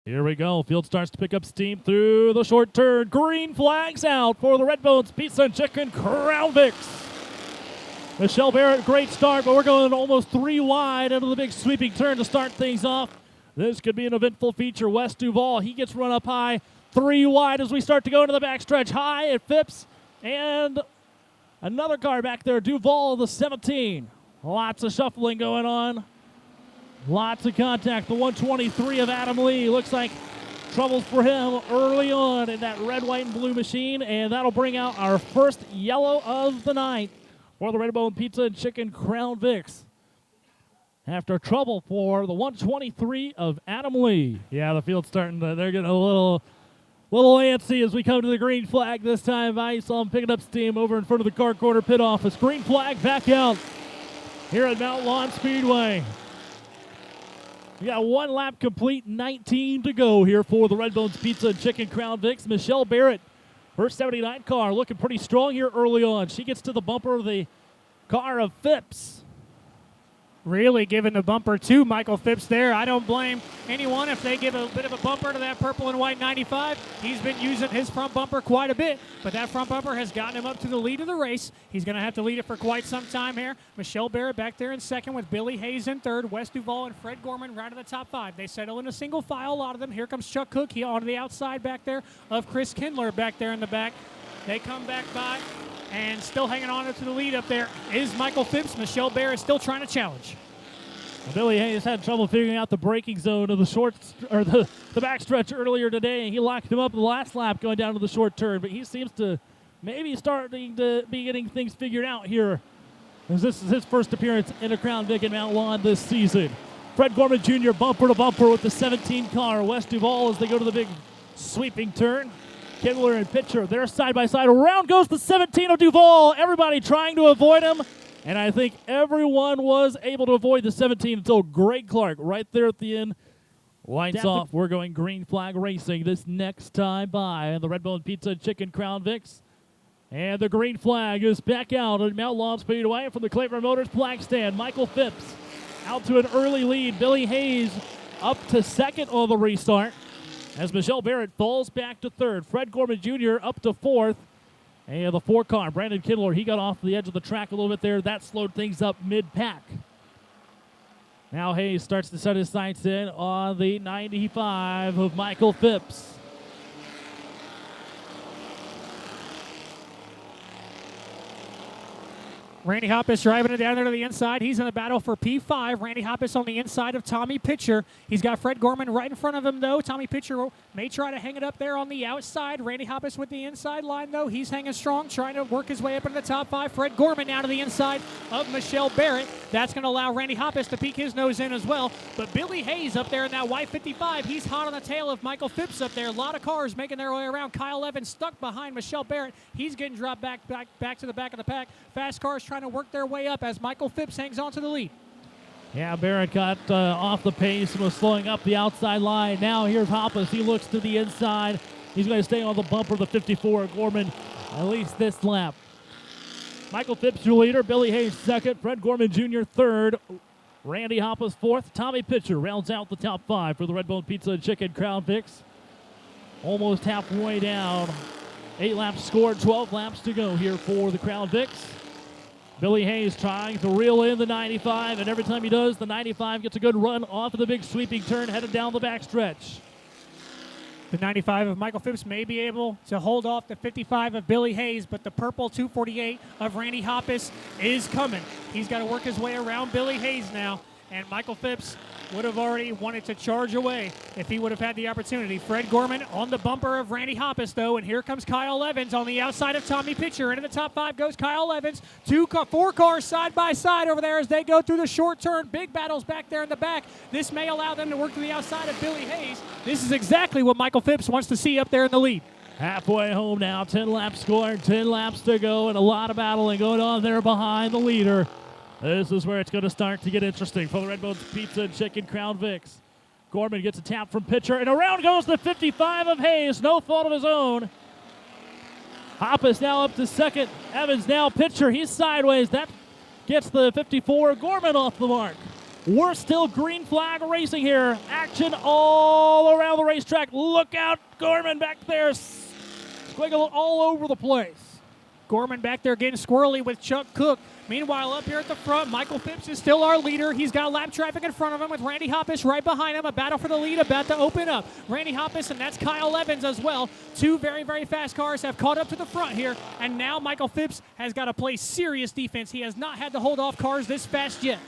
Here we go. Field starts to pick up steam through the short turn. Green flags out for the Redbones Pizza and Chicken Crown Vics. Michelle Barrett, great start, but we're going almost 3 wide into the big sweeping turn to start things off. This could be an eventful feature. Wes Duvall, he gets run up high. 3 wide as we start to go into the backstretch. High at Phipps. And another car back there, Duvall, the 17. Lots of shuffling going on. Lots of contact. The 123 of Adam Lee. Looks like troubles for him early on in that red, white, and blue machine. And that'll bring out our first yellow of the night for the Redbone Pizza and Chicken Crown Vics. After trouble for the 123 of Adam Lee. Yeah, the field's starting to, they're getting a little antsy as we come to the green flag this time. I saw him picking up steam over in front of the car corner pit office. Green flag back out here at Mount Lawn Speedway. We got 1 lap complete, 19 to go here for the Redbones Pizza and Chicken Crown Vics. Michelle Barrett, her 79 car, looking pretty strong here early on. She gets to the bumper of the car of Phipps. Really giving the bumper to Michael Phipps there. I don't blame anyone if they give a bit of a bumper to that purple and white 95. He's been using his front bumper quite a bit, but that front bumper has gotten him up to the lead of the race. He's going to have to lead it for quite some time here. Michelle Barrett back there in second with Billy Hayes in third. Wes Duvall and Fred Gorman right in the top 5. They settle in a single file, a lot of them. Here comes Chuck Cook. He on the outside back there of Chris Kindler back there in the back. They come back by, and still hanging on to the lead up there is Michael Phipps. Michelle Barrett still trying to challenge. Billy Hayes had trouble figuring out the braking zone of the the backstretch earlier today. He locked him up in the last lap going down to the short turn, but he seems to maybe starting to be getting things figured out here, as this is his first appearance in a Crown Vic in Mount Lawn this season. Fred Gorman Jr. bumper to bumper with the 17 car. Wes Duvall as they go to the big sweeping turn. Kindler and Pitcher, they're side by side. Around goes the 17 of Duvall. Everybody trying to avoid him. And I think everyone was able to avoid the 17 until Greg Clark right there at the end. Lights off. We're going green flag racing this next time by on the Redbone Pizza and Chicken Crown Vics. And the green flag is back out at Mount Lawn Speedway from the Claiborne Motors flag stand. Michael Phipps out to an early lead. Billy Hayes up to second on the restart as Michelle Barrett falls back to third. Fred Gorman Jr. up to fourth. And the 4 car, Brandon Kindler, he got off the edge of the track a little bit there. That slowed things up mid-pack. Now Hayes starts to set his sights in on the 95 of Michael Phipps. Randy Hoppus driving it down there to the inside. He's in the battle for P5. Randy Hoppus on the inside of Tommy Pitcher. He's got Fred Gorman right in front of him, though. Tommy Pitcher may try to hang it up there on the outside. Randy Hoppus with the inside line, though. He's hanging strong, trying to work his way up into the top 5. Fred Gorman now to the inside of Michelle Barrett. That's going to allow Randy Hoppus to peek his nose in as well. But Billy Hayes up there in that white 55, he's hot on the tail of Michael Phipps up there. A lot of cars making their way around. Kyle Evans stuck behind Michelle Barrett. He's getting dropped back to the back of the pack. Fast cars trying to work their way up as Michael Phipps hangs on to the lead. Yeah, Barrett got off the pace and was slowing up the outside line. Now here's Hoppus. He looks to the inside. He's going to stay on the bumper of the 54 Gorman, at least this lap. Michael Phipps, your leader. Billy Hayes second. Fred Gorman Jr. third. Randy Hoppus fourth. Tommy Pitcher rounds out the top 5 for the Redbone Pizza and Chicken Crown Vics. Almost halfway down. 8 laps scored, 12 laps to go here for the Crown Vics. Billy Hayes trying to reel in the 95, and every time he does, the 95 gets a good run off of the big sweeping turn headed down the backstretch. The 95 of Michael Phipps may be able to hold off the 55 of Billy Hayes, but the purple 248 of Randy Hoppus is coming. He's got to work his way around Billy Hayes now, and Michael Phipps would have already wanted to charge away if he would have had the opportunity. Fred Gorman on the bumper of Randy Hoppus, though, and here comes Kyle Evans on the outside of Tommy Pitcher. Into the top 5 goes Kyle Evans. 4 cars side by side over there as they go through the short turn. Big battles back there in the back. This may allow them to work to the outside of Billy Hayes. This is exactly what Michael Phipps wants to see up there in the lead. Halfway home now, 10 laps scored, 10 laps to go, and a lot of battling going on there behind the leader. This is where it's going to start to get interesting for the Redbones Pizza and Chicken Crown Vics. Gorman gets a tap from Pitcher, and around goes the 55 of Hayes. No fault of his own. Hoppus now up to second. Evans now Pitcher. He's sideways. That gets the 54 Gorman off the mark. We're still green flag racing here. Action all around the racetrack. Look out, Gorman back there. Squiggle all over the place. Gorman back there getting squirrely with Chuck Cook. Meanwhile, up here at the front, Michael Phipps is still our leader. He's got lap traffic in front of him with Randy Hoppus right behind him. A battle for the lead about to open up. Randy Hoppus, and that's Kyle Evans as well. Two very, very fast cars have caught up to the front here, and now Michael Phipps has got to play serious defense. He has not had to hold off cars this fast yet.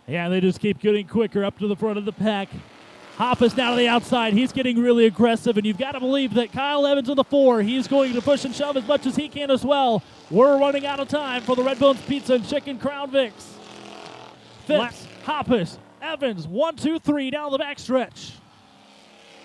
Yeah, they just keep getting quicker up to the front of the pack. Hoppus now to the outside. He's getting really aggressive, and you've got to believe that Kyle Evans in the 4, he's going to push and shove as much as he can as well. We're running out of time for the Red Bones Pizza and Chicken Crown Vics. Phipps, Hoppus, Evans, 1, 2, 3 down the backstretch.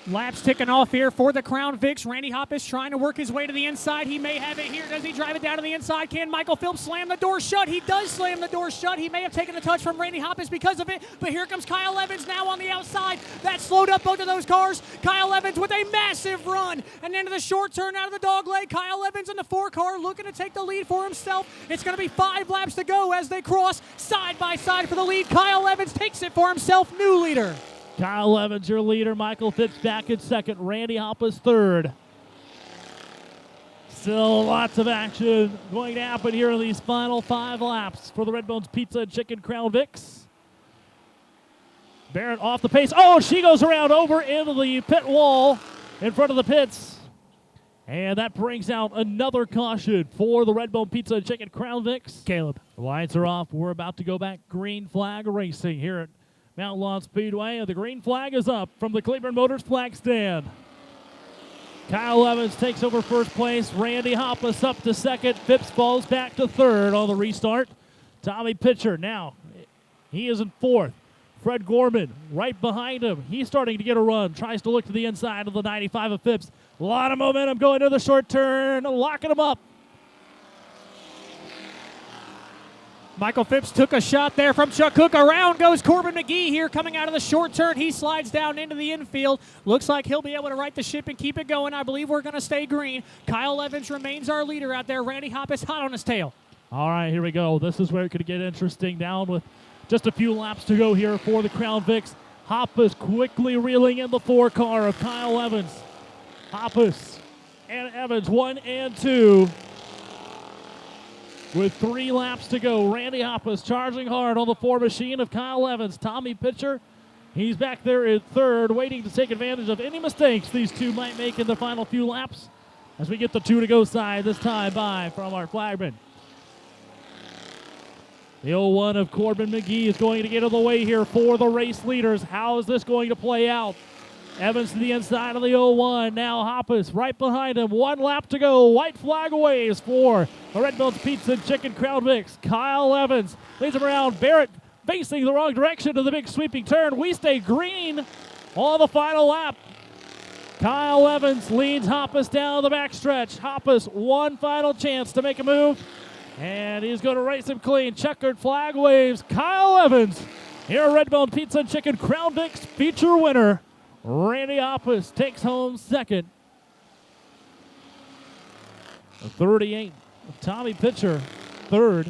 Laps ticking off here for the Crown Vics. Randy Hoppus trying to work his way to the inside. He may have it here. Does he drive it down to the inside? Can Michael Phipps slam the door shut? He does slam the door shut. He may have taken a touch from Randy Hoppus because of it, but here comes Kyle Evans now on the outside. That slowed up both of those cars. Kyle Evans with a massive run. And into the short turn out of the dog leg. Kyle Evans in the 4 car looking to take the lead for himself. It's going to be 5 laps to go as they cross side by side for the lead. Kyle Evans takes it for himself, new leader. Kyle Evans, your leader. Michael Phipps back in second. Randy Hoppus third. Still lots of action going to happen here in these final 5 laps for the Red Bones Pizza and Chicken Crown Vics. Barrett off the pace. Oh, she goes around over into the pit wall in front of the pits. And that brings out another caution for the Red Bone Pizza and Chicken Crown Vics. Caleb. The lights are off. We're about to go back green flag racing here at Mount Lawn Speedway. The green flag is up from the Cleburne Motors flag stand. Kyle Evans takes over first place. Randy Hoppus up to second. Phipps falls back to third on the restart. Tommy Pitcher now, he is in fourth. Fred Gorman right behind him. He's starting to get a run. Tries to look to the inside of the 95 of Phipps. A lot of momentum going to the short turn, locking him up. Michael Phipps took a shot there from Chuck Cook. Around goes Corbin McGee here coming out of the short turn. He slides down into the infield. Looks like he'll be able to right the ship and keep it going. I believe we're going to stay green. Kyle Evans remains our leader out there. Randy Hoppus hot on his tail. All right, here we go. This is where it could get interesting down with just a few laps to go here for the Crown Vics. Hoppus quickly reeling in the 4 car of Kyle Evans. Hoppus and Evans, 1 and 2. With 3 laps to go, Randy Hoppus charging hard on the 4 machine of Kyle Evans. Tommy Pitcher, he's back there in third, waiting to take advantage of any mistakes these two might make in the final few laps as we get the 2 to go side this time by from our flagman. The 0-1 of Corbin McGee is going to get in the way here for the race leaders. How is this going to play out? Evans to the inside of the 0-1. Now Hoppus right behind him. 1 lap to go. White flag waves for the Red Bones Pizza and Chicken Crown Vics. Kyle Evans leads him around. Barrett facing the wrong direction to the big sweeping turn. We stay green on the final lap. Kyle Evans leads Hoppus down the backstretch. Hoppus, 1 final chance to make a move. And he's going to race him clean. Checkered flag waves. Kyle Evans, here at Red Bone Pizza and Chicken Crown Vics feature winner. Randy Hoppus takes home second. The 38 of Tommy Pitcher, third.